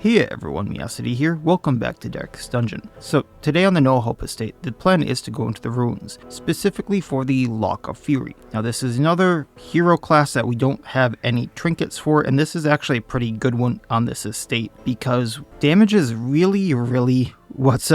Hey everyone, Miacidae here, welcome back to Darkest Dungeon. So today on the No Hope Estate, the plan is to go into the ruins, specifically for the Lock of Fury. Now this is another hero class that we don't have any trinkets for, and this is actually a pretty good one on this estate, because damage is really what's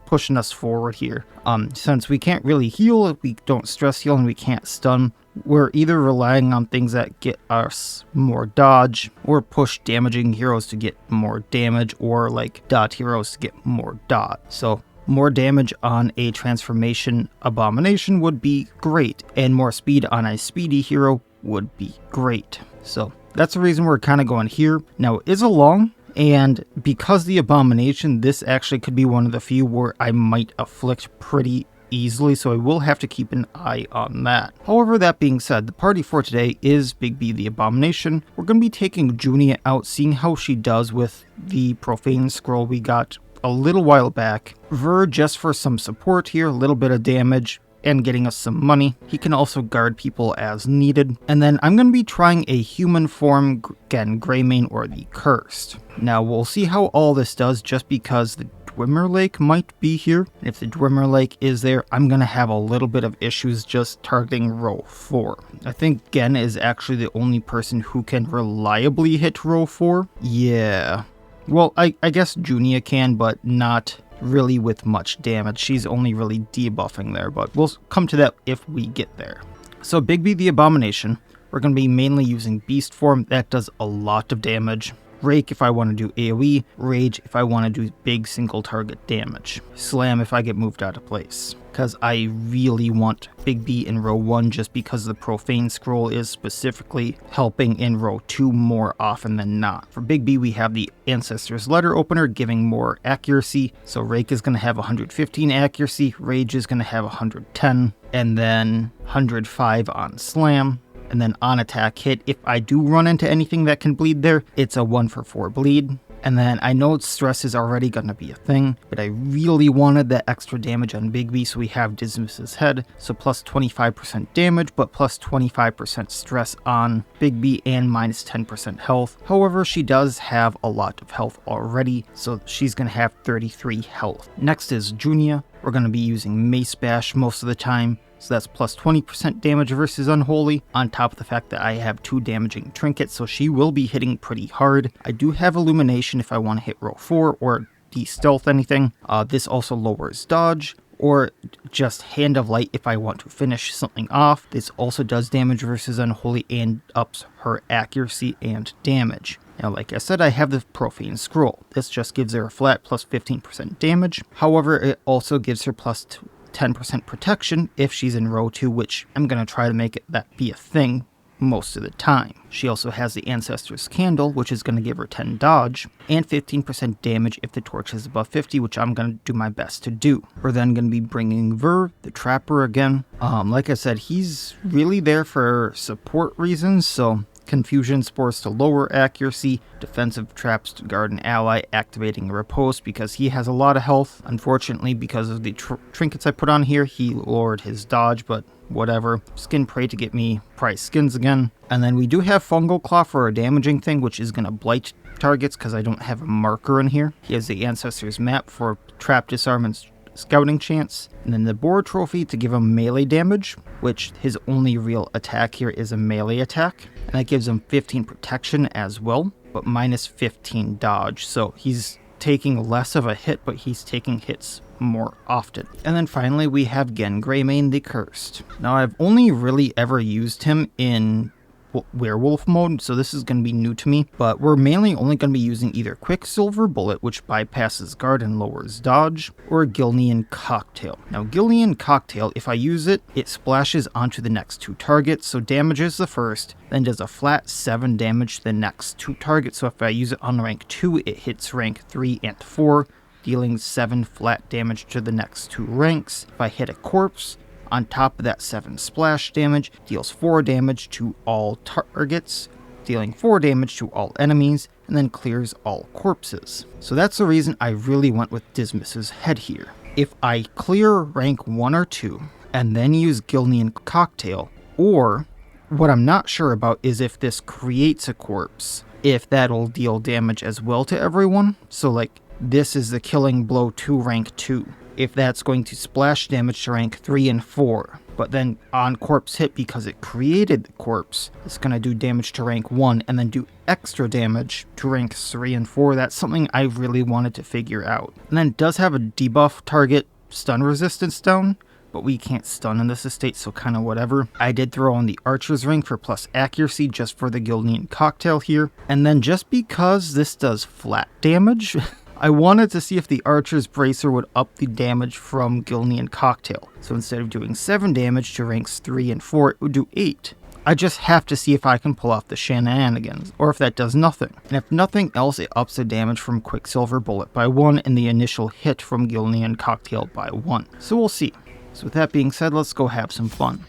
pushing us forward here. Since we can't really heal, we don't stress heal, and we can't stun, we're either relying on things that get us more dodge, or push damaging heroes to get more damage, or like dot heroes to get more dot. So more damage on a transformation abomination would be great, and more speed on a speedy hero would be great. So that's the reason we're kind of going here. Now it is a long, and because the abomination, this actually could be one of the few where I might afflict pretty easily, so I will have to keep an eye on that. However, that being said, the party for today is Big B the Abomination. We're going to be taking Junia out, seeing how she does with the Profane Scroll we got a little while back. Ver just for some support here, a little bit of damage, and getting us some money. He can also guard people as needed. And then I'm going to be trying a human form, again, Greymane or the Cursed. Now we'll see how all this does, just because the Dwemer Lake might be here. If the Dwemer Lake is there, I'm going to have a little bit of issues just targeting row 4. I think Gen is actually the only person who can reliably hit row 4. Yeah. Well, I guess Junia can, but not really with much damage. She's only really debuffing there, but we'll come to that if we get there. So Big B the Abomination, we're going to be mainly using Beast Form. That does a lot of damage. Rake if I want to do AoE, Rage if I want to do big single target damage, Slam if I get moved out of place. Because I really want Big B in row 1 just because the Profane Scroll is specifically helping in row 2 more often than not. For Big B we have the Ancestor's Letter Opener giving more accuracy, so Rake is going to have 115 accuracy, Rage is going to have 110, and then 105 on Slam. And then on attack hit, if I do run into anything that can bleed there, it's a 1 for 4 bleed. And then I know stress is already going to be a thing, but I really wanted that extra damage on Big B, so we have Dismas's Head. So plus 25% damage, but plus 25% stress on Big B and minus 10% health. However, she does have a lot of health already, so she's going to have 33 health. Next is Junia. We're going to be using Mace Bash most of the time. So that's plus 20% damage versus Unholy, on top of the fact that I have 2 damaging trinkets, so she will be hitting pretty hard. I do have Illumination if I want to hit row 4 or de-stealth anything. This also lowers dodge, or just Hand of Light if I want to finish something off. This also does damage versus Unholy and ups her accuracy and damage. Now, like I said, I have the Profane Scroll. This just gives her a flat plus 15% damage. However, it also gives her plus 10% protection if she's in row 2, which I'm going to try to make that be a thing most of the time. She also has the Ancestor's Candle, which is going to give her 10 dodge, and 15% damage if the torch is above 50, which I'm going to do my best to do. We're then going to be bringing Ver, the Trapper, again. Like I said, he's really there for support reasons, so Confusion Spores to lower accuracy, Defensive Traps to guard an ally, activating a riposte because he has a lot of health. Unfortunately, because of the trinkets I put on here, he lowered his dodge, but whatever. Skin Prey to get me prize skins again. And then we do have Fungal Claw for a damaging thing, which is going to blight targets because I don't have a marker in here. He has the Ancestor's Map for trap, disarm, and scouting chance, and then the Boar Trophy to give him melee damage, which his only real attack here is a melee attack, and that gives him 15 protection as well, but minus 15 dodge, so he's taking less of a hit, but he's taking hits more often. And then finally we have Gen Greymane the Cursed. Now I've only really ever used him in werewolf mode, so this is going to be new to me, but we're mainly only going to be using either Quicksilver Bullet, which bypasses guard and lowers dodge, or Gilnean Cocktail. Now Gilnean Cocktail, if I use it, it splashes onto the next 2 targets, so damages the first, then does a flat 7 damage to the next 2 targets, so if I use it on rank 2, it hits rank 3 and 4, dealing 7 flat damage to the next 2 ranks. If I hit a corpse, on top of that 7 splash damage, deals 4 damage to all targets, dealing 4 damage to all enemies, and then clears all corpses. So that's the reason I really went with Dismas's Head here. If I clear rank 1 or 2, and then use Gilnean Cocktail, or what I'm not sure about is if this creates a corpse if that'll deal damage as well to everyone. So like, this is the killing blow to rank 2. If that's going to splash damage to rank 3 and 4. But then on corpse hit, because it created the corpse, it's going to do damage to rank 1 and then do extra damage to ranks 3 and 4. That's something I really wanted to figure out. And then it does have a debuff target stun resistance down, but we can't stun in this estate, so kind of whatever. I did throw on the Archer's Ring for plus accuracy just for the Gilnean Cocktail here. And then just because this does flat damage, I wanted to see if the Archer's Bracer would up the damage from Gilnean Cocktail. So instead of doing 7 damage to ranks 3 and 4, it would do 8. I just have to see if I can pull off the shenanigans, or if that does nothing. And if nothing else, it ups the damage from Quicksilver Bullet by 1 and the initial hit from Gilnean Cocktail by 1. So we'll see. So with that being said, let's go have some fun.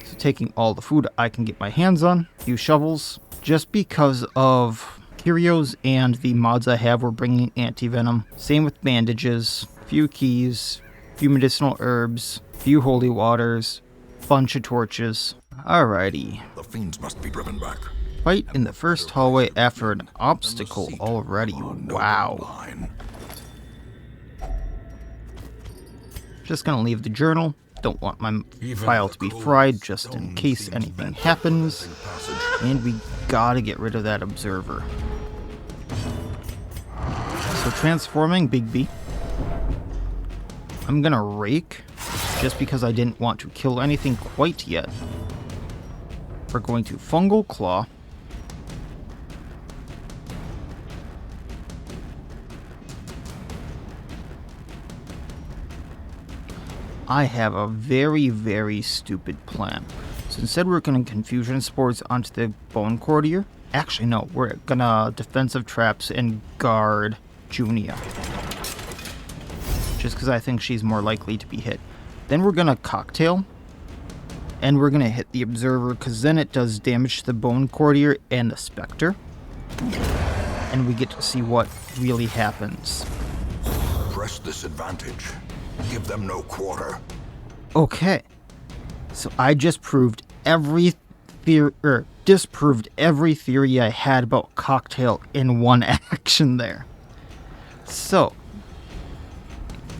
So taking all the food I can get my hands on, a few shovels, just because of curios and the mods I have, we're bringing anti-venom. Same with bandages, few keys, few medicinal herbs, few holy waters, bunch of torches. Alrighty. The fiends must be driven back. Fight in the first hallway after an obstacle already. Wow. Just gonna leave the journal. Don't want my file to be fried just in case anything happens. And we gotta get rid of that observer. So transforming Big B. I'm gonna rake, just because I didn't want to kill anything quite yet. We're going to Fungal Claw. I have a very, very stupid plan. So instead we're going to Confusion Spores onto the Bone Courtier. Actually, no, we're gonna Defensive Traps and guard Junia. Just because I think she's more likely to be hit. Then we're gonna Cocktail. And we're gonna hit the Observer, because then it does damage to the Bone Courtier and the Specter. And we get to see what really happens. Press this advantage. Give them no quarter. Okay. So I just proved every disproved every theory I had about Cocktail in one action there. So,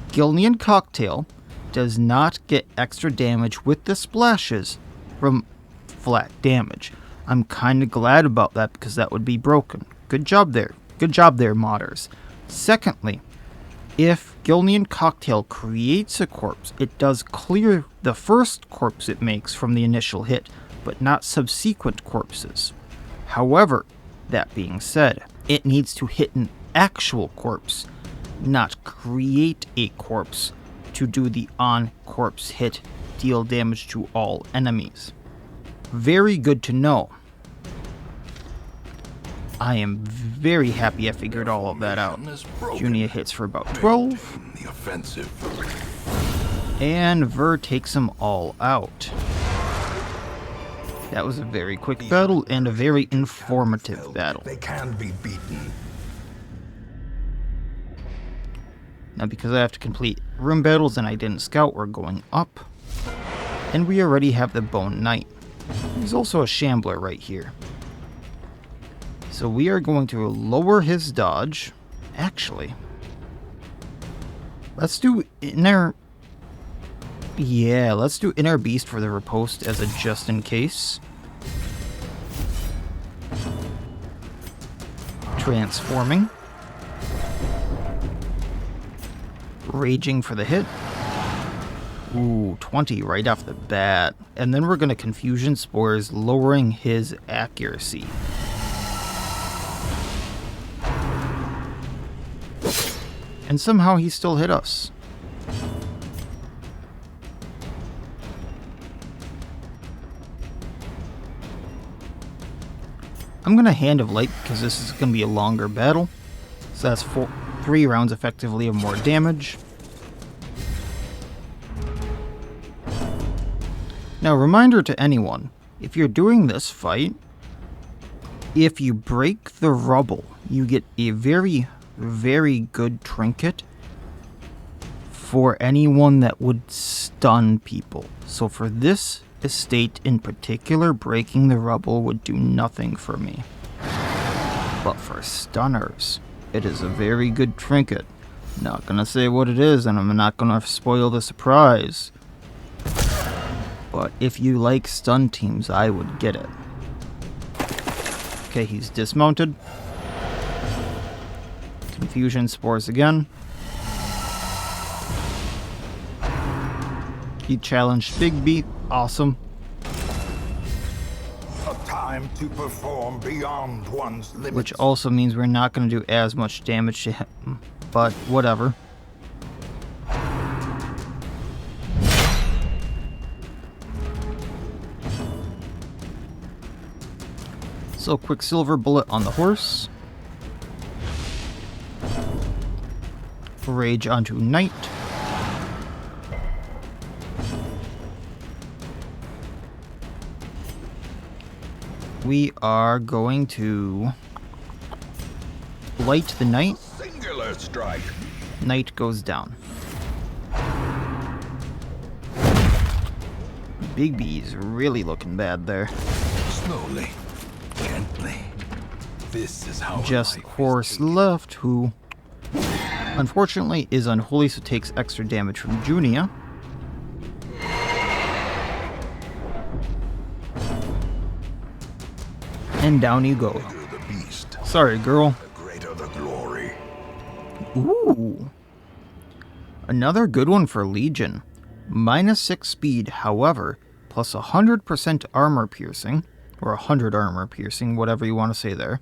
Gilnean Cocktail does not get extra damage with the splashes from flat damage. I'm kind of glad about that because that would be broken. Good job there. Good job there, modders. Secondly, if Gilnean Cocktail creates a corpse, it does clear the first corpse it makes from the initial hit, but not subsequent corpses. However, that being said, it needs to hit an actual corpse, not create a corpse to do the on-corpse hit, deal damage to all enemies. Very good to know. I am very happy I figured all of that out. Junia hits for about 12. The offensive. And Ver takes them all out. That was a very quick battle and a very informative battle. They can be beaten. Now because I have to complete room battles and I didn't scout, we're going up. And we already have the Bone Knight. He's also a Shambler right here. So we are going to lower his dodge. Actually, let's do Inner... Yeah, let's do Inner Beast for the riposte as a just in case. Transforming. Raging for the hit. Ooh, 20 right off the bat. And then we're going to Confusion Spores, lowering his accuracy. And somehow he still hit us. I'm going to Hand of Light because this is going to be a longer battle. So that's 3 rounds effectively of more damage. Now, reminder to anyone, if you're doing this fight, if you break the rubble, you get a very, very good trinket for anyone that would stun people. So for this estate in particular, breaking the rubble would do nothing for me. But for stunners, it is a very good trinket. Not gonna say what it is, and I'm not gonna spoil the surprise. But if you like stun teams, I would get it. Okay, he's dismounted. Confusion spores again. He challenged Big B. Awesome. A time to perform beyond one's limits. Which also means we're not going to do as much damage to him. But whatever. So Quicksilver Bullet on the horse. Rage onto Knight. We are going to light the Knight. Singular strike. Knight goes down. Big B's really looking bad there. Slowly, gently. This is how Just life is horse taken. left, who unfortunately is unholy, so takes extra damage from Junia. And down you go. The beast, Sorry, girl. the greater the glory. Ooh. Another good one for Legion. -6 speed, however, plus 100% armor piercing, or 100 armor piercing, whatever you want to say there.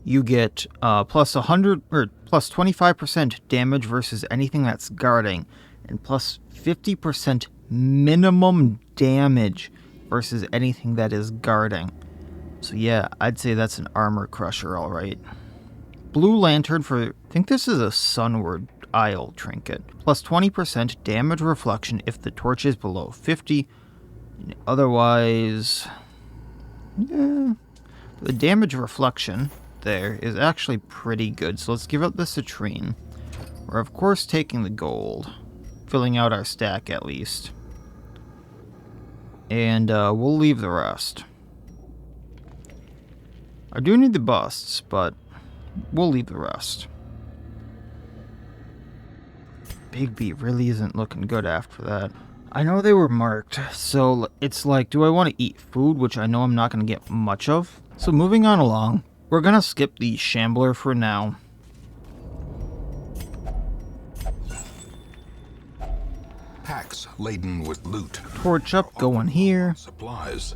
You get plus 100 or plus 25% damage versus anything that's guarding, and plus 50% minimum damage versus anything that is guarding. So yeah, I'd say that's an armor crusher, alright. Blue Lantern for, I think this is a Sunward Isle trinket. Plus 20% damage reflection if the torch is below 50. Otherwise, yeah, the damage reflection there is actually pretty good. So let's give up the citrine. We're of course taking the gold, filling out our stack at least. And we'll leave the rest. I do need the busts, but we'll leave the rest. Big B really isn't looking good after that. I know they were marked, so it's like, do I want to eat food, which I know I'm not going to get much of? So moving on along, we're going to skip the Shambler for now. Packs laden with loot. Torch up, going here. Supplies.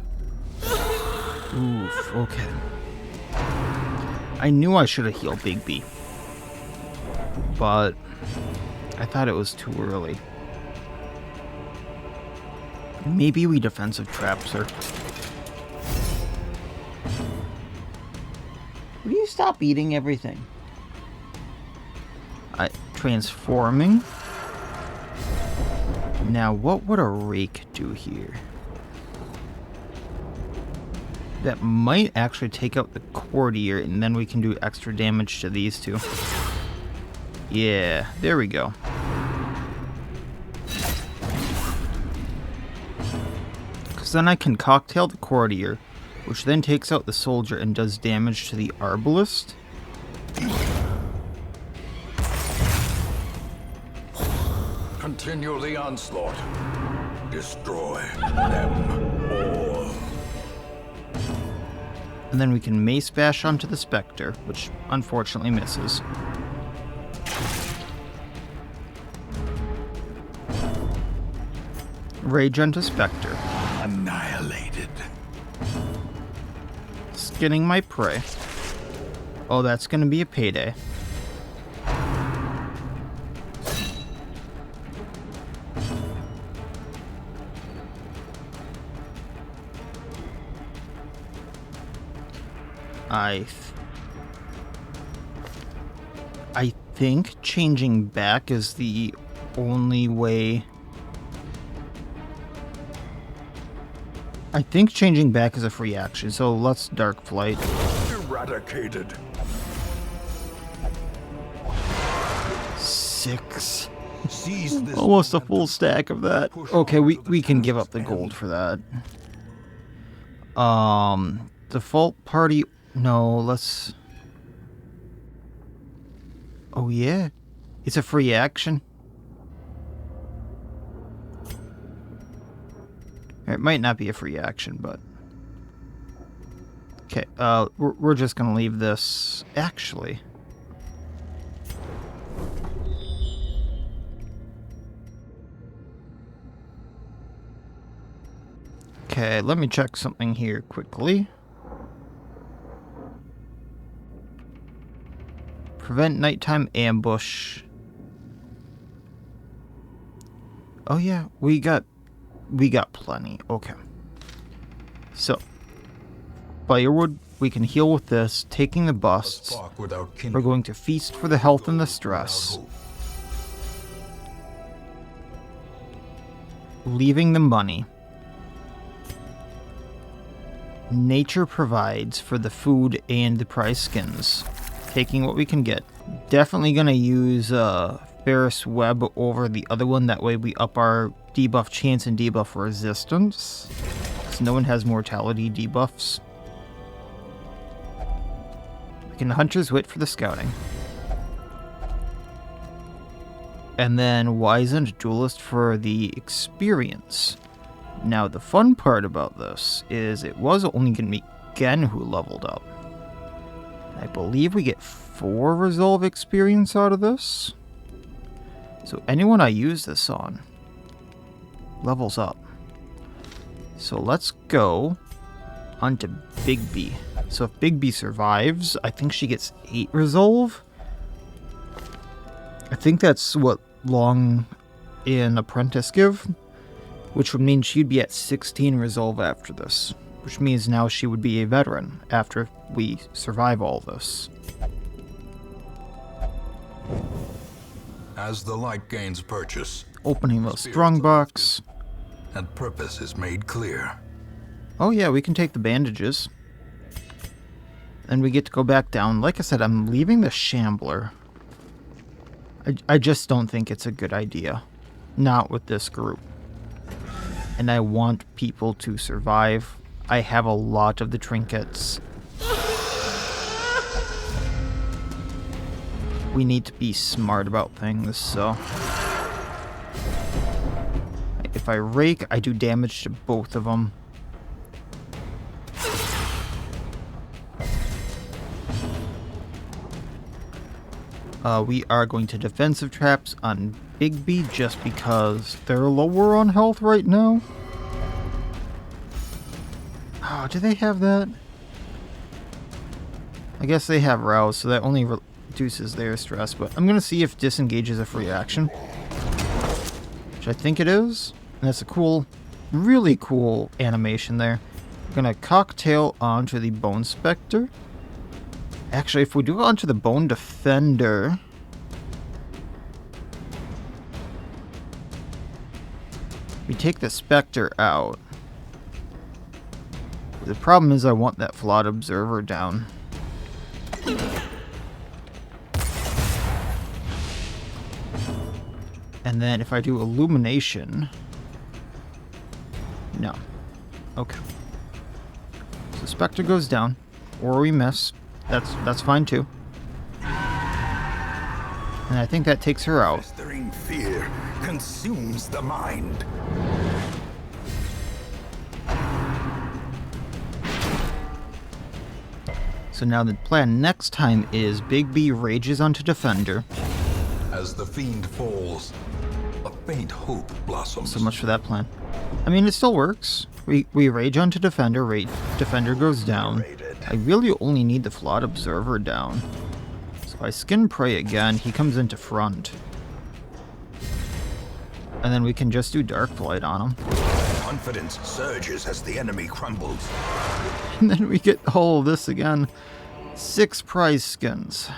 Oof, okay. I knew I should have healed Big B, but I thought it was too early. Maybe we defensive traps her. Will you stop eating everything? Transforming. Now, what would a rake do here? That might actually take out the courtier, and then we can do extra damage to these two. Yeah, there we go. Because then I can cocktail the courtier, which then takes out the soldier and does damage to the arbalist. Continue the onslaught. Destroy them all. And then we can mace bash onto the Specter, which unfortunately misses. Rage onto Specter. Annihilated. Skinning my prey. Oh, that's gonna be a payday. I think changing back is the only way. I think changing back is a free action, so let's Dark Flight. Eradicated. 6. Seize this Almost a full stack of that. Okay, we can give up the gold for that. Default party... No, let's... Oh, yeah. It's a free action. It might not be a free action, but... Okay, we're just gonna leave this... Actually... Okay, let me check something here quickly. Prevent nighttime ambush. Oh yeah, we got plenty. Okay. So, firewood, we can heal with this. Taking the busts. We're going to feast for the health and the stress. Leaving the money. Nature provides for the food and the prize skins. Taking what we can get. Definitely gonna use Ferris Web over the other one. That way we up our debuff chance and debuff resistance. So no one has mortality debuffs. We can Hunter's Wit for the scouting. And then Wizened Duelist for the experience. Now, the fun part about this is it was only going to be Gen who leveled up. I believe we get 4 Resolve experience out of this. So anyone I use this on levels up. So let's go on to Big B. So if Big B survives, I think she gets 8 Resolve. I think that's what Long in Apprentice give. Which would mean she'd be at 16 Resolve after this. Which means now she would be a veteran after we survive all this. As the light gains purchase, Opening the strongbox. and purpose is made clear. Oh yeah, we can take the bandages. Then we get to go back down. Like I said, I'm leaving the Shambler. I just don't think it's a good idea. Not with this group. And I want people to survive. I have a lot of the trinkets. We need to be smart about things, so... If I rake, I do damage to both of them. We are going to defensive traps on Big B just because they're lower on health right now. Oh, do they have that? I guess they have Rouse, so that only reduces their stress, but I'm going to see if Disengage is a free action. Which I think it is. And that's a cool, really cool animation there. I'm going to cocktail onto the Bone Specter. Actually, if we do onto the Bone Defender... we take the Specter out. The problem is I want that Flawed Observer down. And then if I do Illumination... no. Okay. So Specter goes down. Or we miss. That's fine too. And I think that takes her out. Festering fear consumes the mind. So now the plan next time is Big B rages onto Defender. As the fiend falls, a faint hope blossoms. So much for that plan. I mean, it still works. We rage onto Defender, Defender goes down. I really only need the Flawed Observer down. So I Skin Prey again, he comes into front. And then we can just do Dark Flight on him. Confidence surges as the enemy crumbles. And then we get all of this again. 6 prize skins.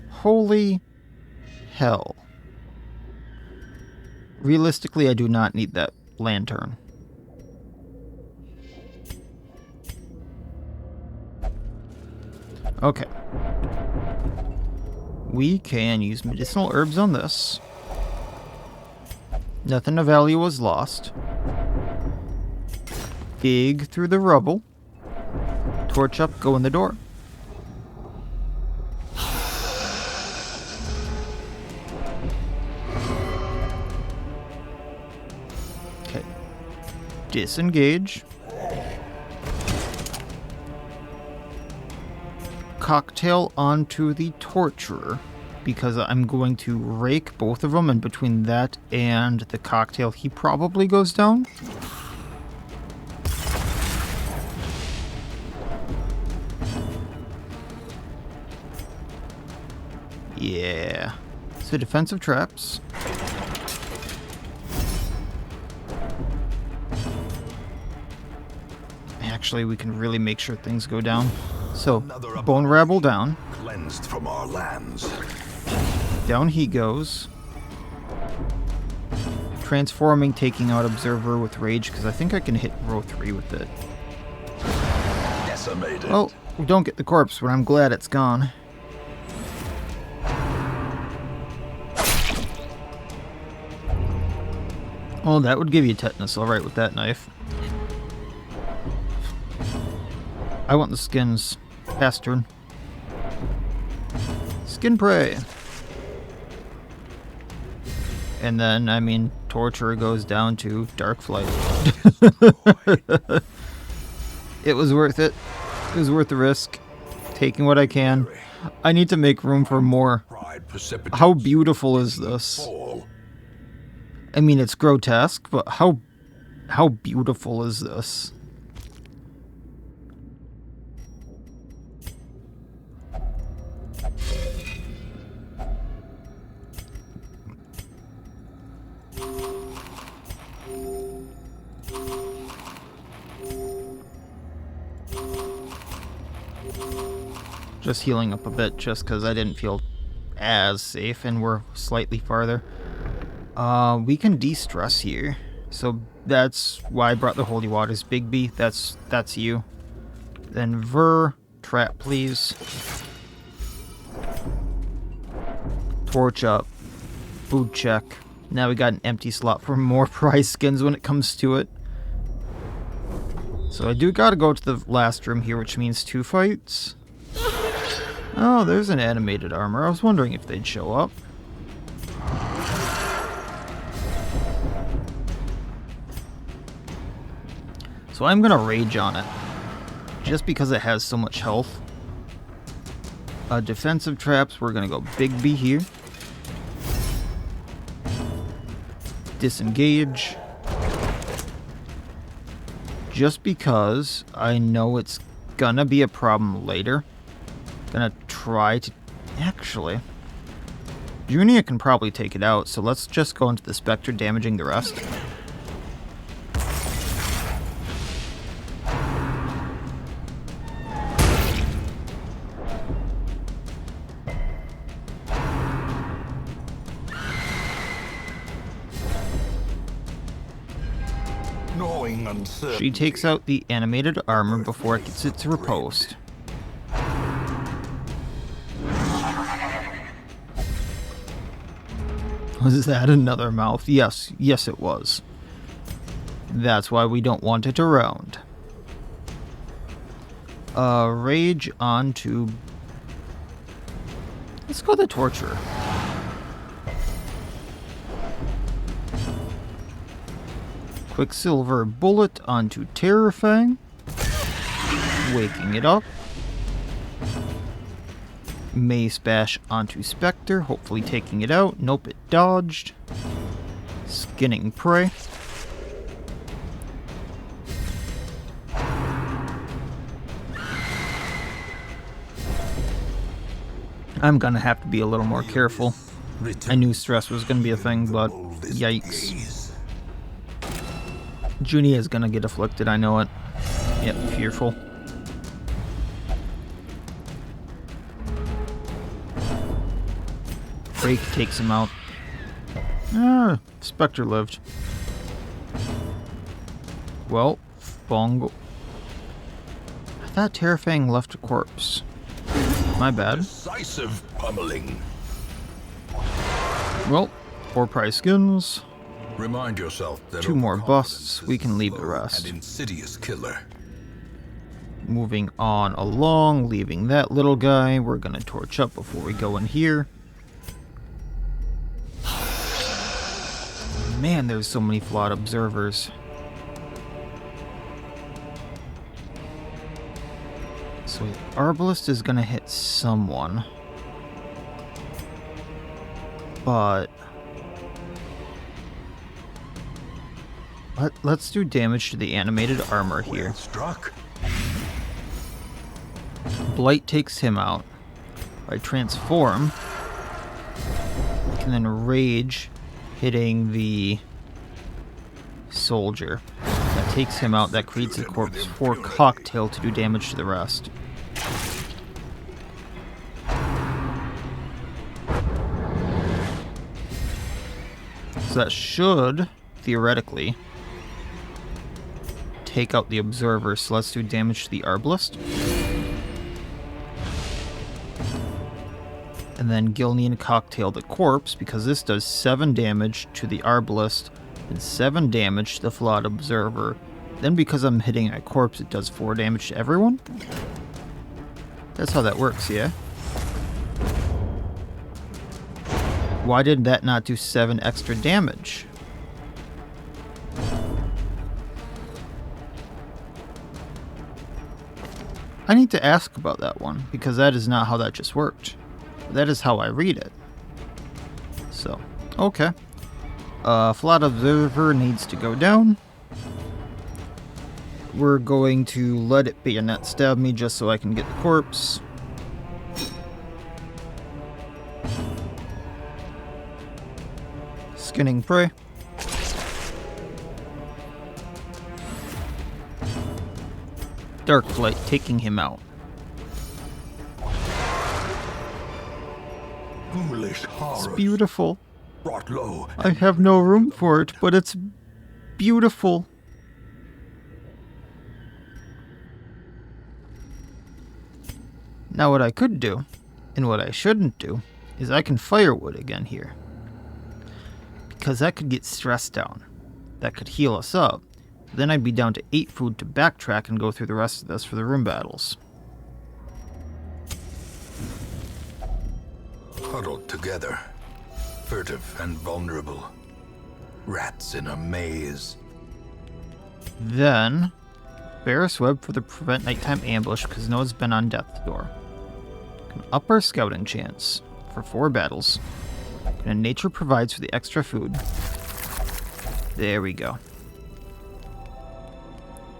Holy hell. Realistically, I do not need that lantern. Okay. We can use medicinal herbs on this. Nothing of value was lost. dig through the rubble. Torch up, go in the door. Okay. Disengage. Cocktail onto the torturer, because I'm going to rake both of them, and between that and the cocktail, he probably goes down. Yeah. So defensive traps. Actually, we can really make sure things go down. So, Bone Rabble down. Cleansed from our lands. Down he goes. Transforming, taking out Observer with Rage, because I think I can hit row 3 with it. Decimated. Well, we don't get the corpse, but I'm glad it's gone. Oh, that would give you tetanus, alright, with that knife. I want the skins. Pass turn. Skin prey. And then, I mean, Torturer goes down to Dark Flight. It was worth it. It was worth the risk. Taking what I can. I need to make room for more. How beautiful is this? I mean, it's grotesque, but how beautiful is this? Just healing up a bit, just because I didn't feel as safe, and we're slightly farther. We can de-stress here, so that's why I brought the Holy Waters. Big B, that's you. Then Ver, trap please. Torch up. Food check. Now we got an empty slot for more prize skins when it comes to it. So I do gotta go to the last room here, which means 2 fights. Oh, there's an animated armor. I was wondering if they'd show up. So I'm gonna rage on it, just because it has so much health. Defensive traps, we're gonna go Big B here. Disengage. Just because I know it's gonna be a problem later. Gonna try to... Actually, Junia can probably take it out, so let's just go into the Specter, damaging the rest. She takes out the animated armor before it gets its riposte. Was that another mouth? Yes, yes it was. That's why we don't want it around. Rage onto... Let's go the Torturer. Quicksilver Bullet onto Terrorfang. Waking it up. Mace Bash onto Specter, hopefully taking it out. Nope, it dodged. Skinning Prey. I'm gonna have to be a little more careful. I knew stress was gonna be a thing, but yikes. Junia is gonna get afflicted, I know it. Yep, fearful. Break takes him out. Ah, Specter lived. Well, Bongo. I thought Terrorfang left a corpse. My bad. Decisive pummeling. Well, 4 prize skins. Remind yourself that 2 more overconfidence busts, is we can a leave the slow rest. and insidious killer. Moving on along, leaving that little guy. We're gonna torch up before we go in here. Man, there's so many flawed observers. So Arbalest is gonna hit someone. But let's do damage to the animated armor here. Well struck. Blight takes him out. I transform. And then rage hitting the soldier. That takes him out. That creates a corpse for Cocktail to do damage to the rest. So that should, theoretically, take out the observer. So let's do damage to the Arbalest. And then Gilnean Cocktail the corpse, because this does 7 damage to the Arbalest and 7 damage to the Flawed Observer. Then because I'm hitting a corpse, it does 4 damage to everyone? That's how that works, yeah? Why did that not do 7 extra damage? I need to ask about that one, because that is not how that just worked. That is how I read it. So, okay. Flawed Observer needs to go down. We're going to let it bayonet stab me just so I can get the corpse. Skinning prey. Dark Blight taking him out. Foolish horror. It's beautiful. Brought low. I have no room for it, but it's beautiful. Now what I could do, and what I shouldn't do, is I can firewood again here. Because that could get stress down. That could heal us up. Then I'd be down to 8 food to backtrack and go through the rest of this for the room battles. Huddled together. Furtive and vulnerable. Rats in a maze. Then, Barris Web for the prevent nighttime ambush because no one's been on Death's Door. Can up our scouting chance for 4 battles. And nature provides for the extra food. There we go.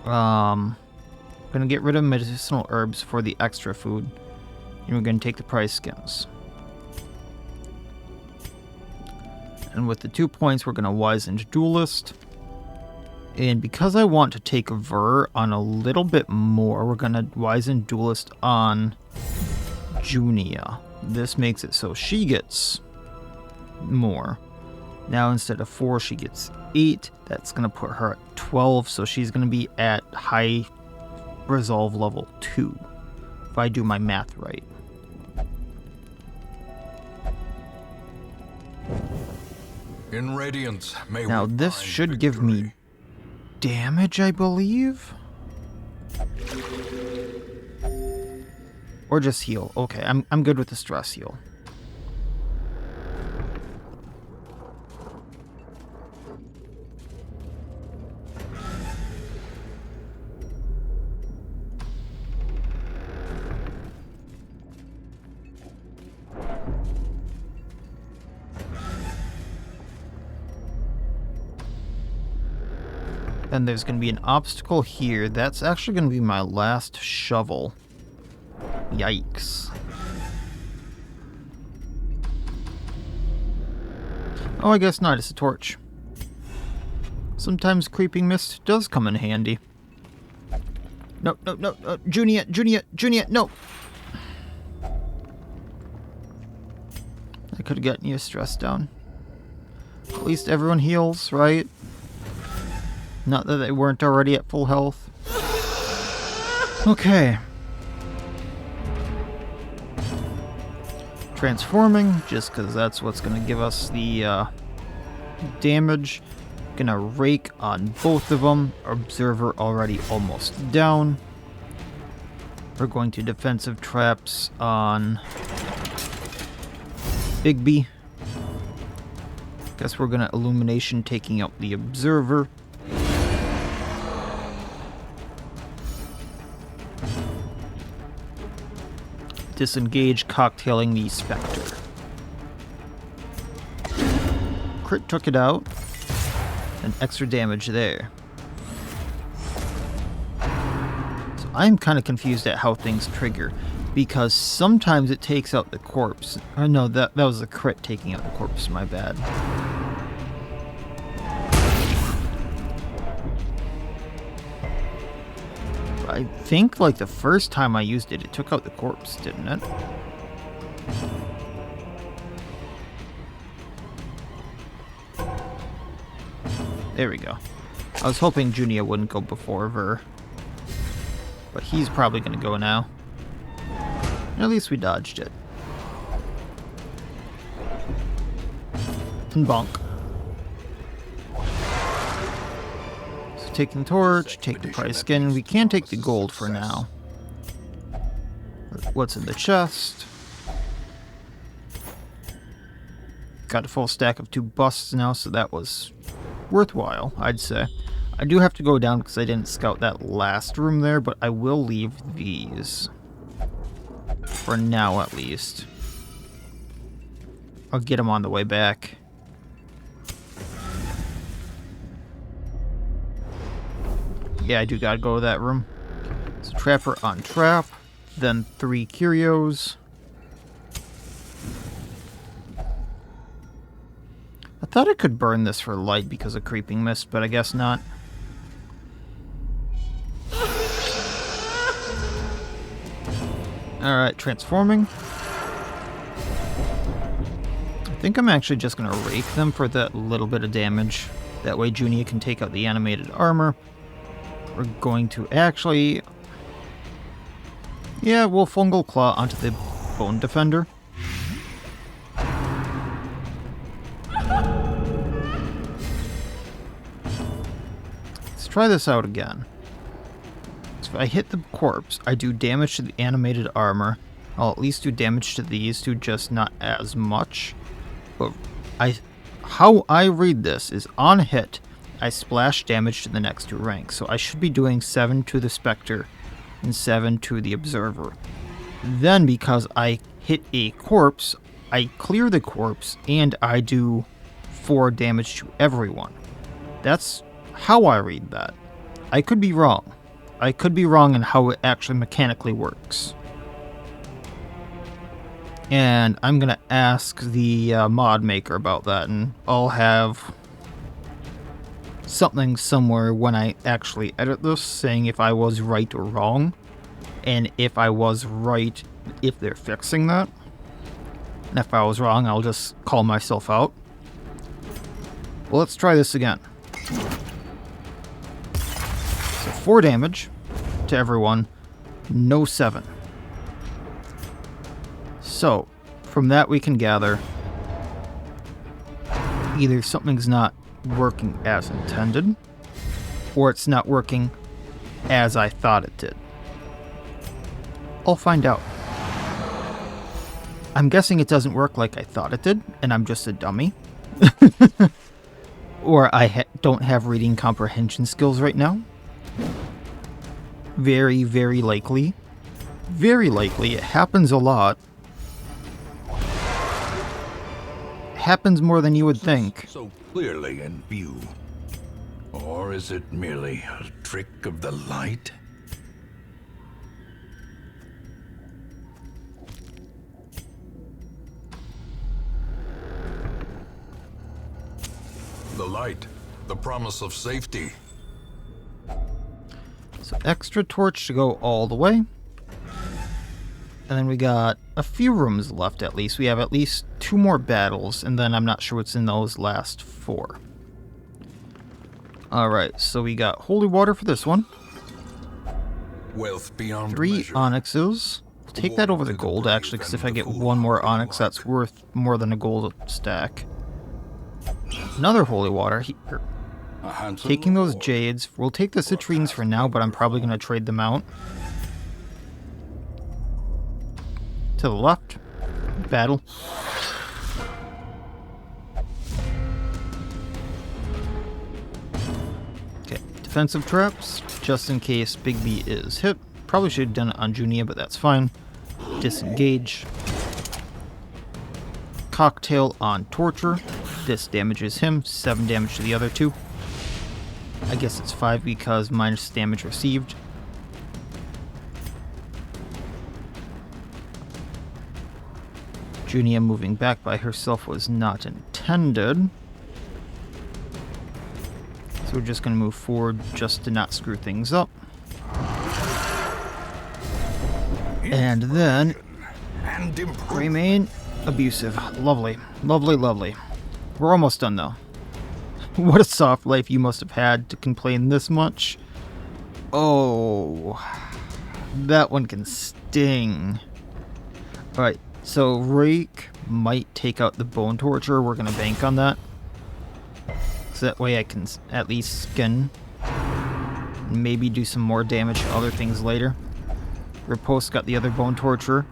Gonna get rid of medicinal herbs for the extra food. And we're gonna take the prize skins. And with the 2 points, we're gonna Wizened Duelist. And because I want to take Ver on a little bit more, we're gonna Wizened Duelist on Junia. This makes it so she gets more. Now instead of 4, she gets 8. That's gonna put her at 12, so she's gonna be at high resolve level 2. If I do my math right. In Radiance, may Now we this find should give me victory. damage, I believe? Or just heal. Okay, I'm good with the stress heal. Then there's going to be an obstacle here. That's actually going to be my last shovel. Yikes. Oh, I guess not. It's a torch. Sometimes creeping mist does come in handy. No, no, no. Junia, no. I could have gotten you stressed down. At least everyone heals, right? Not that they weren't already at full health. Okay. Transforming, just because that's what's going to give us the damage. Gonna rake on both of them. Observer already almost down. We're going to defensive traps on Bigby. Guess we're gonna illumination, taking out the observer. Disengage, cocktailing the Specter. Crit took it out, and extra damage there. So I'm kind of confused at how things trigger, because sometimes it takes out the corpse. Oh no, that was the crit taking out the corpse, my bad. I think like the first time I used it, it took out the corpse, didn't it? There we go. I was hoping Junia wouldn't go before Ver. But he's probably going to go now. At least we dodged it. And bonk. So taking torch, take the prize skin. We can take the gold for now. What's in the chest? Got a full stack of 2 busts now, so that was worthwhile, I'd say. I do have to go down because I didn't scout that last room there, but I will leave these. For now, at least. I'll get them on the way back. Yeah, I do gotta go to that room. So Trapper on trap, then 3 curios. I thought I could burn this for light because of Creeping Mist, but I guess not. Alright, transforming. I think I'm actually just going to rake them for that little bit of damage. That way Junia can take out the animated armor. We're going to actually... yeah, we'll Fungal Claw onto the Bone Defender. Let's try this out again. So if I hit the corpse, I do damage to the animated armor. I'll at least do damage to these two, just not as much. But how I read this is on hit, I splash damage to the next 2 ranks. So I should be doing 7 to the Specter and 7 to the Observer. Then because I hit a corpse, I clear the corpse and I do 4 damage to everyone. That's how I read that. I could be wrong. I could be wrong in how it actually mechanically works. And I'm going to ask the mod maker about that, and I'll have something somewhere when I actually edit this saying if I was right or wrong, and if I was right, if they're fixing that. And if I was wrong, I'll just call myself out. Well, let's try this again. So 4 damage to everyone, no 7. So, from that we can gather either something's not working as intended, or it's not working as I thought it did. I'll find out. I'm guessing it doesn't work like I thought it did, and I'm just a dummy. Or I don't have reading comprehension skills right now. Very, very likely. Very likely. It happens a lot. Happens more than you would think. So clearly in view. Or is it merely a trick of the light? The light, the promise of safety. So extra torch to go all the way. And then we got a few rooms left at least. We have at least 2 more battles, and then I'm not sure what's in those last 4. Alright, so we got holy water for this one. Wealth beyond 3 measure. onyxes. We'll take that over the gold, actually, because if I get 1 more onyx, that's worth more than a gold stack. Another holy water here. Taking those jades. We'll take the citrines for now, but I'm probably going to trade them out. To the left. Battle. Okay, defensive traps, just in case Big B is hit. Probably should have done it on Junia, but that's fine. Disengage. Cocktail on Torture. This damages him, 7 damage to the other 2. I guess it's 5 because minus damage received. Junia moving back by herself was not intended. So we're just going to move forward just to not screw things up. And then remain abusive. Lovely. Lovely, lovely. We're almost done though. What a soft life you must have had to complain this much. Oh, that one can sting. Alright. So, Rake might take out the Bone Torture. We're going to bank on that. So that way I can at least skin. Maybe do some more damage to other things later. Riposte got the other Bone Torturer.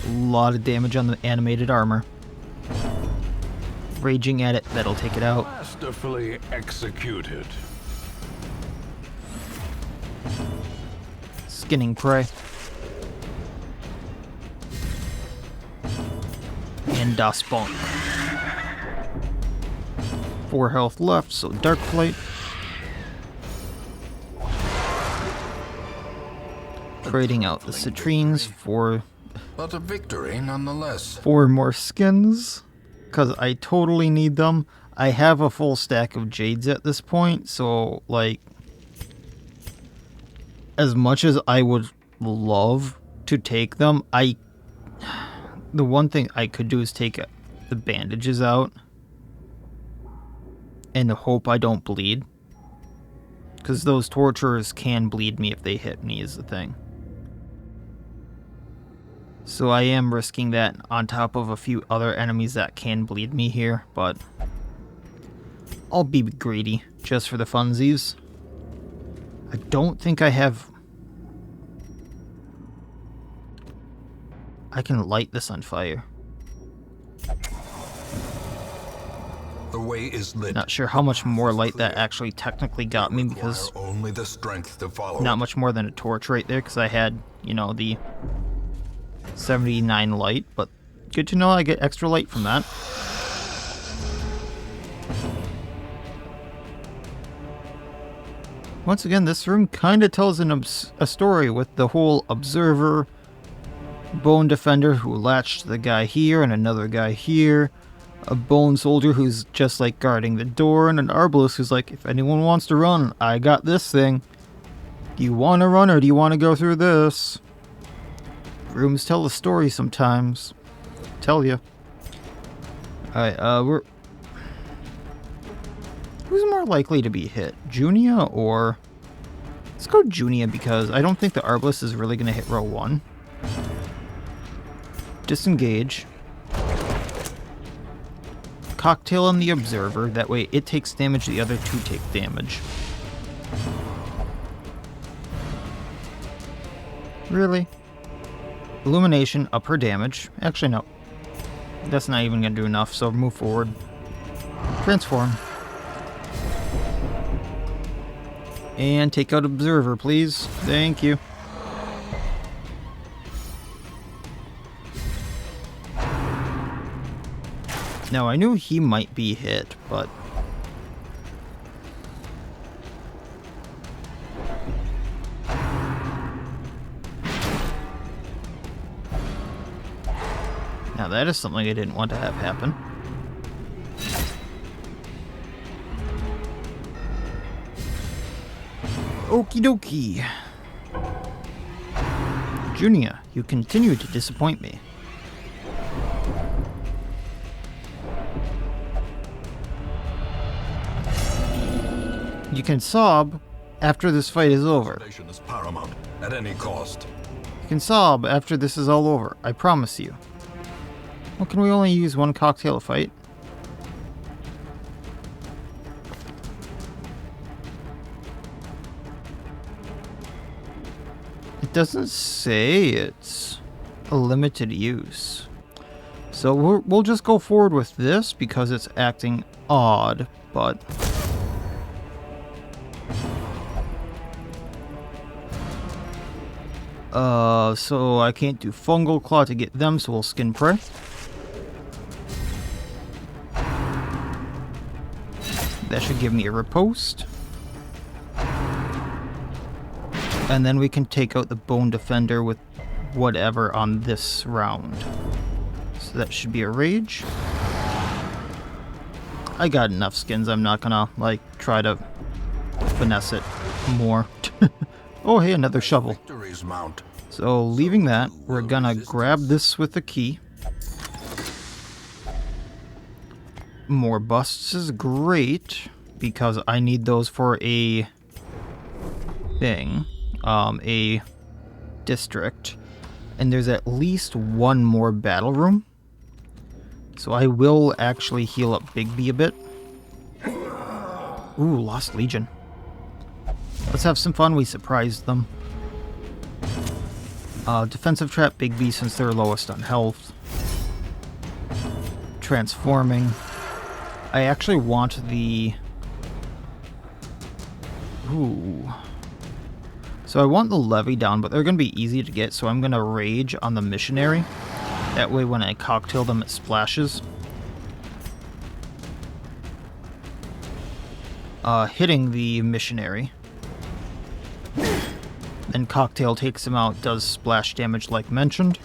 A lot of damage on the animated armor. Raging at it, that'll take it out. Masterfully executed. Skinning prey. And Das Bonk. 4 health left, so Dark Plate. Trading out the citrines for... But a victory nonetheless. 4 more skins, because I totally need them. I have a full stack of jades at this point, so, like... As much as I would love to take them, the one thing I could do is take the bandages out and hope I don't bleed. Because those torturers can bleed me if they hit me is the thing. So I am risking that on top of a few other enemies that can bleed me here, but I'll be greedy just for the funsies. I don't think I have... I can light this on fire. The way is lit. Not sure how much more light that actually technically got me because only the strength to follow. Not much more than a torch right there because I had, you know, the 79 light, but good to know I get extra light from that. Once again, this room kind of tells a story with the whole observer, bone defender who latched the guy here and another guy here, a bone soldier who's just like guarding the door, and an arbalist who's like, if anyone wants to run, I got this thing. Do you want to run or do you want to go through this? Rooms tell a story sometimes. Tell ya. Alright, who's more likely to be hit? Junia or... Let's go Junia because I don't think the arbalist is really going to hit row 1. Disengage. Cocktail on the observer. That way it takes damage, the other 2 take damage. Really? Illumination, up her damage. Actually, no. That's not even going to do enough, so move forward. Transform. And take out observer, please. Thank you. Now, I knew he might be hit, but... Now, that is something I didn't want to have happen. Okie dokie. Junia, you continue to disappoint me. You can sob after this fight is over. Is paramount at any cost. can sob after this is all over, I promise you. Well, can we only use one cocktail to fight? It doesn't say it's a limited use. So we'll just go forward with this because it's acting odd, but... so I can't do Fungal Claw to get them, so we'll Skin Prey. That should give me a riposte. And then we can take out the Bone Defender with whatever on this round. So that should be a Rage. I got enough skins, I'm not gonna, like, try to finesse it more. Oh, hey, another shovel. So, leaving that, we're gonna grab this with the key. More busts is great, because I need those for a thing. A district. And there's at least one more battle room. So I will actually heal up Bigby a bit. Ooh, Lost Legion. Let's have some fun. We surprised them. Defensive Trap Bigby since they're lowest on health. Transforming. I actually want the... Ooh. So I want the Levy down, but they're going to be easy to get, so I'm going to Rage on the Missionary. That way when I cocktail them, it splashes. Hitting the Missionary. Then Cocktail takes him out, does splash damage like mentioned.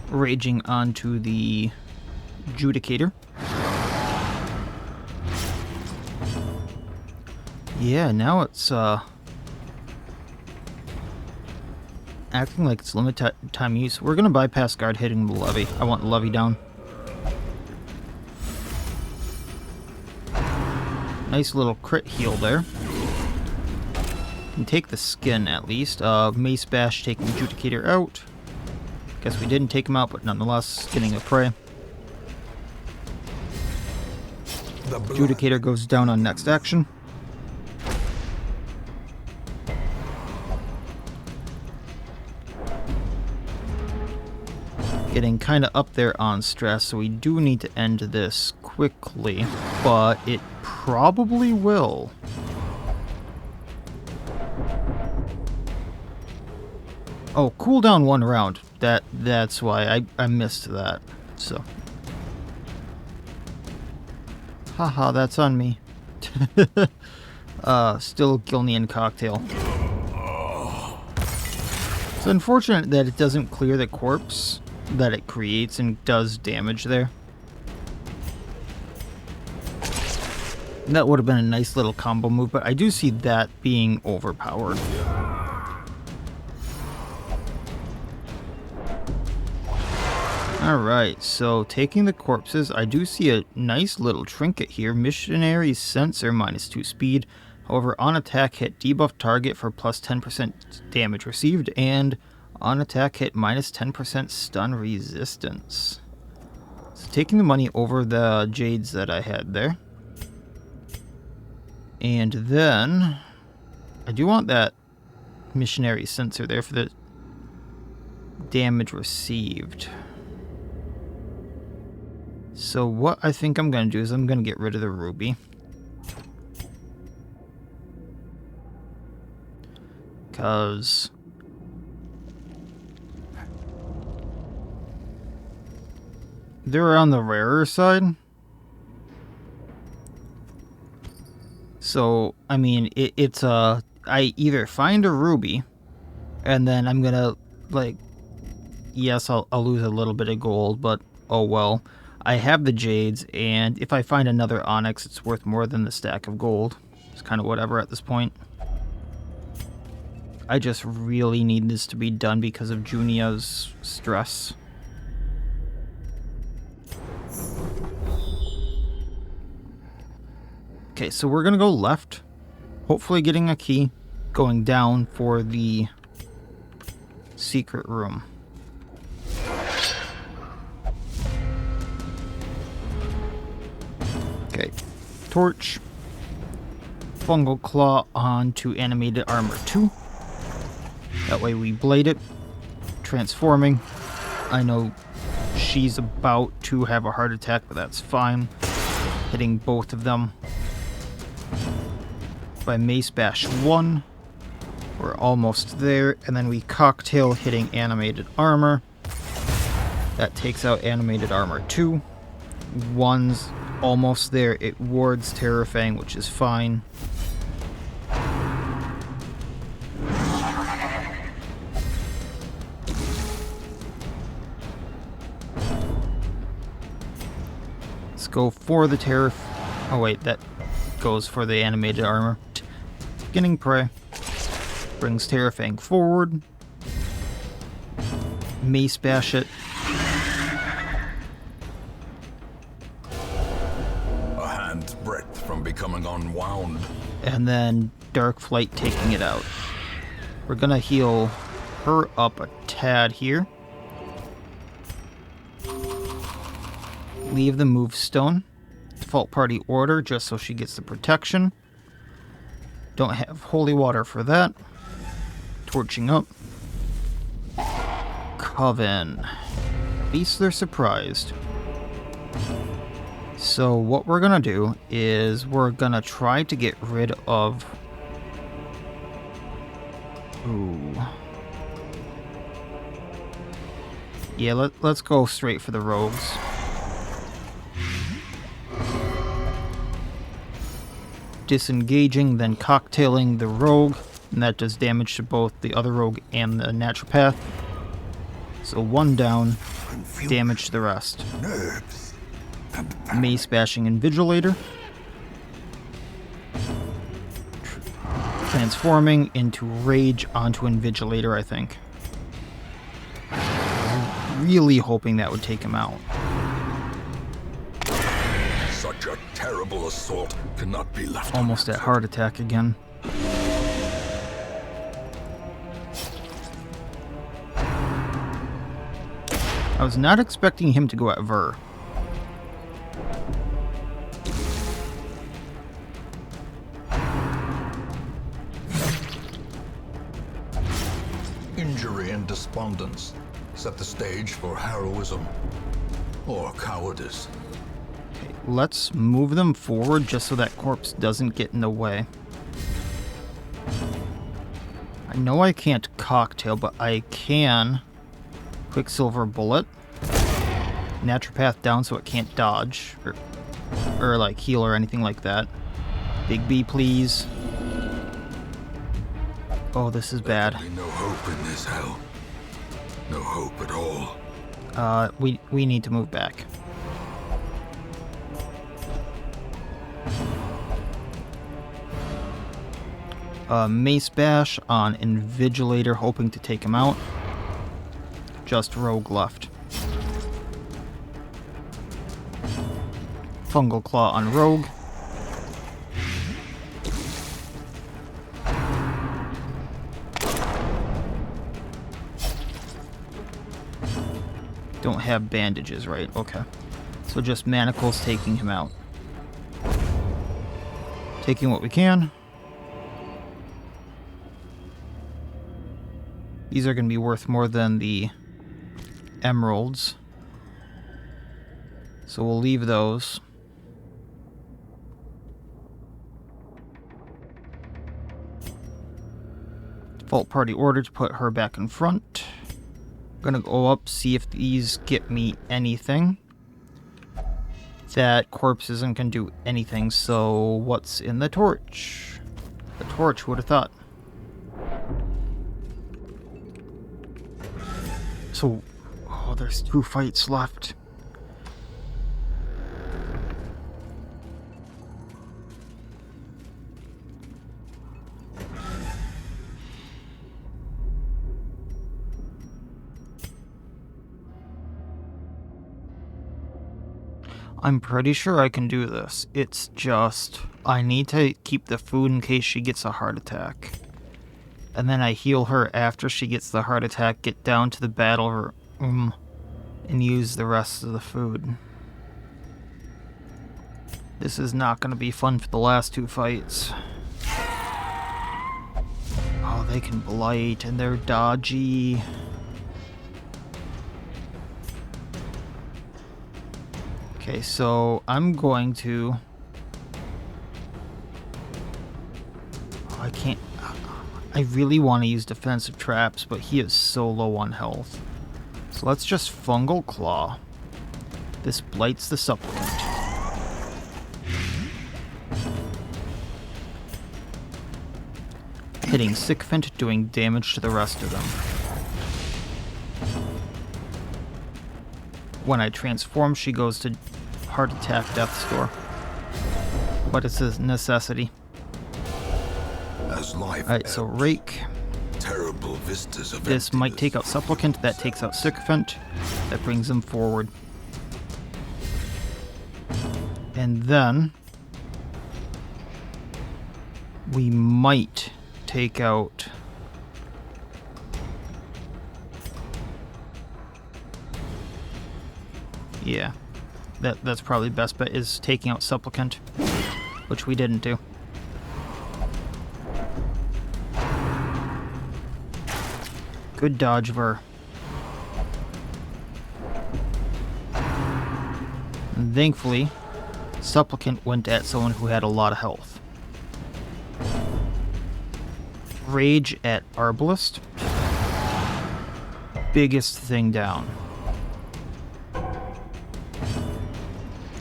Raging onto the Judicator. Yeah, now it's acting like it's limited time use. We're gonna bypass guard hitting the Levy. I want the Levy down. Nice little crit heal there. Can take the skin at least. Mace Bash taking Judicator out. Guess we didn't take him out, but nonetheless, getting a prey. Judicator goes down on next action. Getting kind of up there on stress, so we do need to end this quickly, but it probably will. Oh, cooldown 1 round. That's why I missed that. So, haha, that's on me. Still Gilnean Cocktail. It's unfortunate that it doesn't clear the corpse that it creates and does damage there. That would have been a nice little combo move, but I do see that being overpowered. Alright, so taking the corpses, I do see a nice little trinket here. Missionary Sensor, -2 speed. However, on attack hit, debuff target for plus 10% damage received, and on attack hit, -10% stun resistance. So taking the money over the jades that I had there. And then, I do want that Missionary Sensor there for the damage received. So what I think I'm going to do is I'm going to get rid of the ruby. Because they're on the rarer side. So, I mean, it's I either find a ruby, and then I'm going to, like, yes, I'll lose a little bit of gold, but oh well. I have the jades, and if I find another onyx, it's worth more than the stack of gold. It's kind of whatever at this point. I just really need this to be done because of Junia's stress. Okay, so we're gonna go left, hopefully getting a key, going down for the secret room. Okay, torch, fungal claw onto animated armor 2. That way we blade it, transforming. I know she's about to have a heart attack, but that's fine. Hitting both of them. By Mace Bash 1. We're almost there, and then we cocktail hitting animated armor. That takes out animated armor 2. 1's almost there. It wards Terrorfang, which is fine. Let's go for the Terror. Oh wait, that goes for the animated armor. Beginning prey. Brings Terrorfang forward. Mace bash it. A hand's breadth from becoming unwound. And then Dark Flight taking it out. We're gonna heal her up a tad here. Leave the move stone. Default party order just so she gets the protection. Don't have holy water for that. Torching up. Coven. At least they're surprised. So what we're gonna do is we're gonna try to get rid of... Ooh. Yeah, let's go straight for the rogues. Disengaging, then cocktailing the rogue, and that does damage to both the other rogue and the naturopath. So 1 down, damage to the rest. Mace bashing Invigilator. Transforming into rage onto Invigilator, I think. Really hoping that would take him out. Such a terrible assault cannot be left. Almost at heart attack again. I was not expecting him to go at Ver. Injury and despondence set the stage for heroism or cowardice. Let's move them forward just so that corpse doesn't get in the way. I know I can't cocktail, but I can Quicksilver Bullet. Naturopath down so it can't dodge or like heal or anything like that. Big B, please. Oh, this is bad. There can be no hope in this hell. No hope at all. We need to move back. Mace bash on Invigilator, hoping to take him out. Just rogue left. Fungal claw on rogue. Don't have bandages, right? Okay. So just manacles taking him out. Taking what we can. These are going to be worth more than the emeralds. So we'll leave those. Default party order to put her back in front. Gonna go up, see if these get me anything. That corpse isn't gonna do anything, so what's in the torch? The torch, would have thought. So, oh, there's 2 fights left. I'm pretty sure I can do this. It's just, I need to keep the food in case she gets a heart attack. And then I heal her after she gets the heart attack, get down to the battle room, and use the rest of the food. This is not going to be fun for the last two fights. Oh, they can blight, and they're dodgy. Okay, so I'm going to... Oh, I can't... I really want to use defensive traps, but he is so low on health. So let's just Fungal Claw. This blights the supplicant. Hitting Sycophant, doing damage to the rest of them. When I transform, she goes to Heart Attack Death's Door. But it's a necessity. As life Alright, so Rake. terrible vistas of This might emptiness. take out Supplicant, that takes out Sycophant. That brings him forward. And then... we might take out... yeah. That's probably the best bet, is taking out Supplicant. Which we didn't do. Good dodge, Ver. And thankfully, Supplicant went at someone who had a lot of health. Rage at Arbalest. Biggest thing down.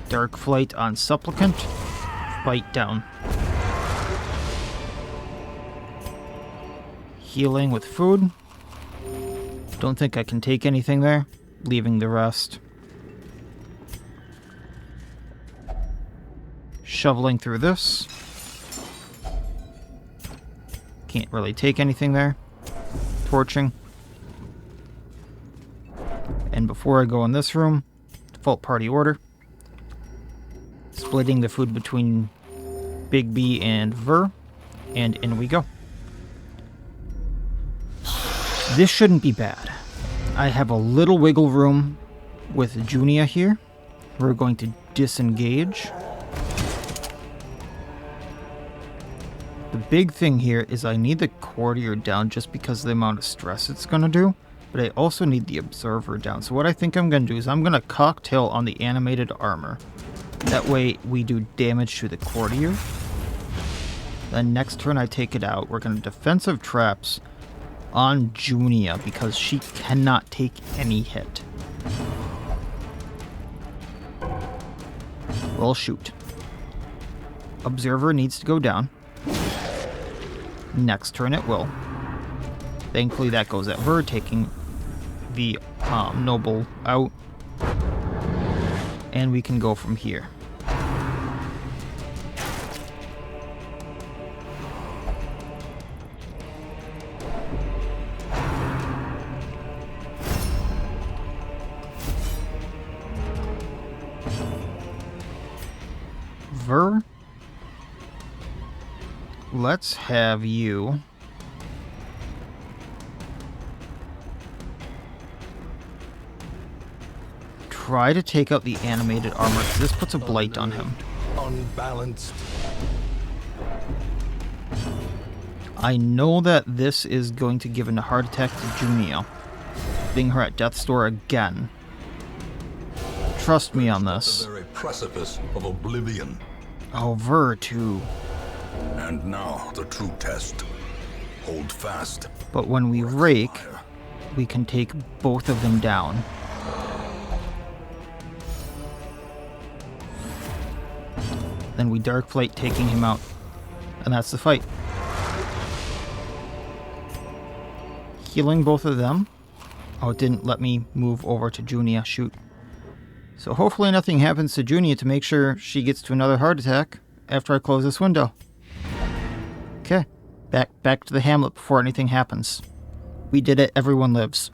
Dark Flight on Supplicant. Fight down. Healing with food. Don't think I can take anything there. Leaving the rest. Shoveling through this. Can't really take anything there. Torching. And before I go in this room, default party order. Splitting the food between Big B and Ver. And in we go. This shouldn't be bad. I have a little wiggle room with Junia here. We're going to disengage. The big thing here is I need the Courtier down just because of the amount of stress it's going to do. But I also need the Observer down. So what I think I'm going to do is I'm going to cocktail on the animated armor. That way we do damage to the Courtier. Then next turn I take it out. We're going to defensive traps on Junia because she cannot take any hit. Well, shoot. Observer needs to go down. Next turn it will. Thankfully that goes at Ver, taking the Noble out. And we can go from here. Ver, let's have you try to take out the animated armor, because this puts a blight on him. Unbalanced. I know that this is going to give a heart attack to Junia, putting her at death's door again. Trust me on this. The very precipice of oblivion. Oh, Ver too. And now the true test. Hold fast. But when we rake, we can take both of them down. Then we Dark Flight, taking him out. And that's the fight. Healing both of them. Oh, it didn't let me move over to Junia. Shoot. So hopefully nothing happens to Junia to make sure she gets to another heart attack after I close this window. Okay. Back to the hamlet before anything happens. We did it. Everyone lives.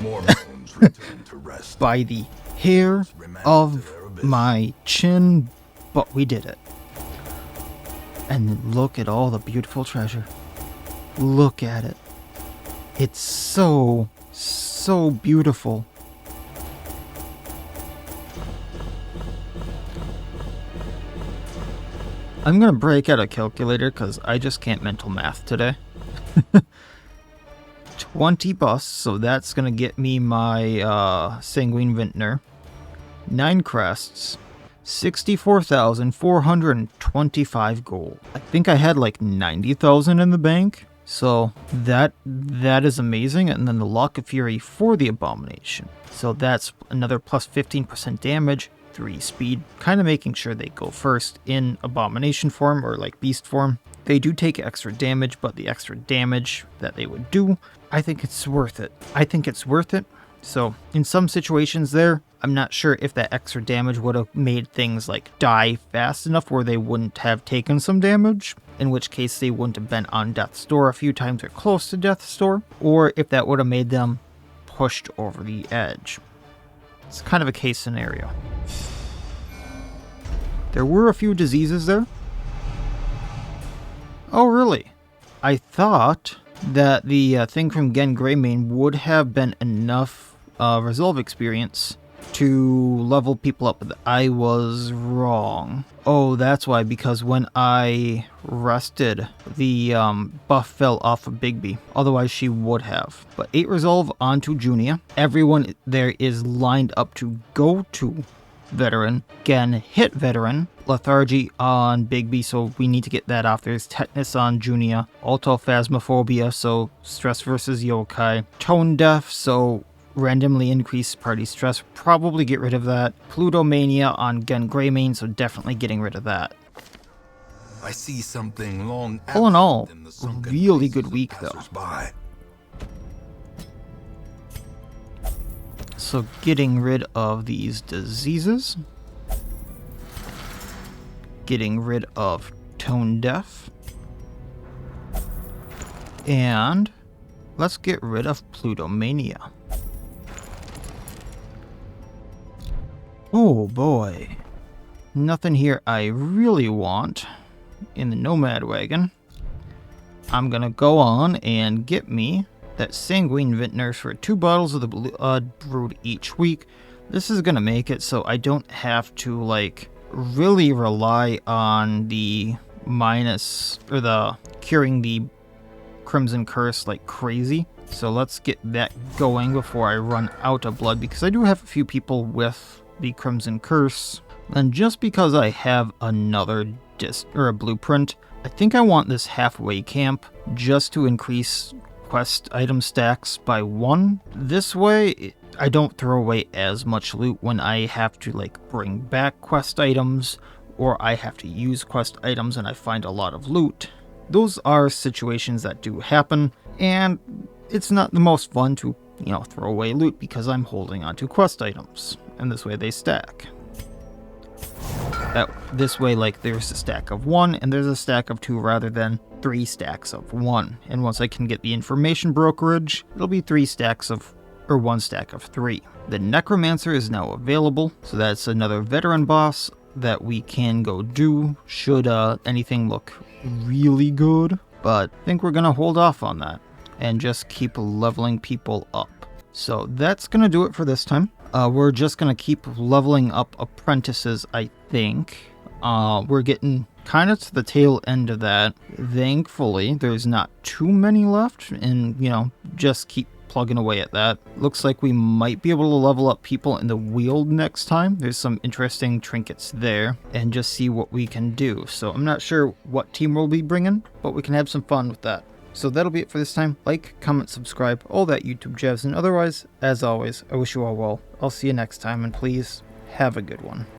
More bones return to rest. By the hair of my chin, but we did it. And look at all the beautiful treasure. Look at it. It's so beautiful. I'm gonna break out a calculator because I just can't mental math today. 20 busts, so that's gonna get me my Sanguine Vintner. 9 crests. 64,425 gold. I think I had like 90,000 in the bank. So that is amazing. And then the Lock of Fury for the Abomination. So that's another plus 15% damage, 3 speed, kind of making sure they go first in Abomination form or like Beast form. They do take extra damage, but the extra damage that they would do, I think it's worth it. So in some situations there, I'm not sure if that extra damage would have made things like die fast enough where they wouldn't have taken some damage, in which case they wouldn't have been on death's door a few times or close to death's door, or if that would have made them pushed over the edge. It's kind of a case scenario. There were a few diseases there. Oh, really? I thought that the thing from Gen Greymane would have been enough resolve experience to level people up, but I was wrong. Oh, that's why, because when I rested, the buff fell off of Bigby. Otherwise, she would have. But 8 resolve onto Junia. Everyone there is lined up to go to Veteran. Gen hit Veteran. Lethargy on Bigby, so we need to get that off. There's Tetanus on Junia. Autophasmophobia, so stress versus yokai. Tone Deaf, so randomly increase party stress. Probably get rid of that. Plutomania on Gen Greymane, so definitely getting rid of that. I see something long. All in all, in the sunken really good places of week though. passers-by. So getting rid of these diseases. Getting rid of Tone Deaf. And let's get rid of Plutomania. Oh boy. Nothing here I really want in the Nomad Wagon. I'm gonna go on and get me that Sanguine Vintners for 2 bottles of the Blood brewed each week. This is gonna make it so I don't have to like really rely on the minus or the curing the Crimson Curse like crazy. So let's get that going before I run out of blood, because I do have a few people with the Crimson Curse. And just because I have another disc or a blueprint, I think I want this halfway camp just to increase quest item stacks by 1. This way I don't throw away as much loot when I have to like bring back quest items, or I have to use quest items and I find a lot of loot. Those are situations that do happen, and it's not the most fun to, throw away loot because I'm holding onto quest items, and this way they stack. This way, like, there's a stack of 1 and there's a stack of 2 rather than 3 stacks of 1. And once I can get the information brokerage, it'll be 3 stacks of, or 1 stack of 3. The Necromancer is now available, so that's another veteran boss that we can go do should anything look really good. But I think we're gonna hold off on that and just keep leveling people up. So that's gonna do it for this time. We're just gonna keep leveling up apprentices, I think. We're getting kind of to the tail end of that. Thankfully, there's not too many left, and just keep plugging away at that. Looks like we might be able to level up people in the Weald next time. There's some interesting trinkets there, and just see what we can do. So I'm not sure what team we'll be bringing, but we can have some fun with that. So that'll be it for this time. Like, comment, subscribe, all that YouTube jazz, and otherwise, as always, I wish you all well. I'll see you next time, and please, have a good one.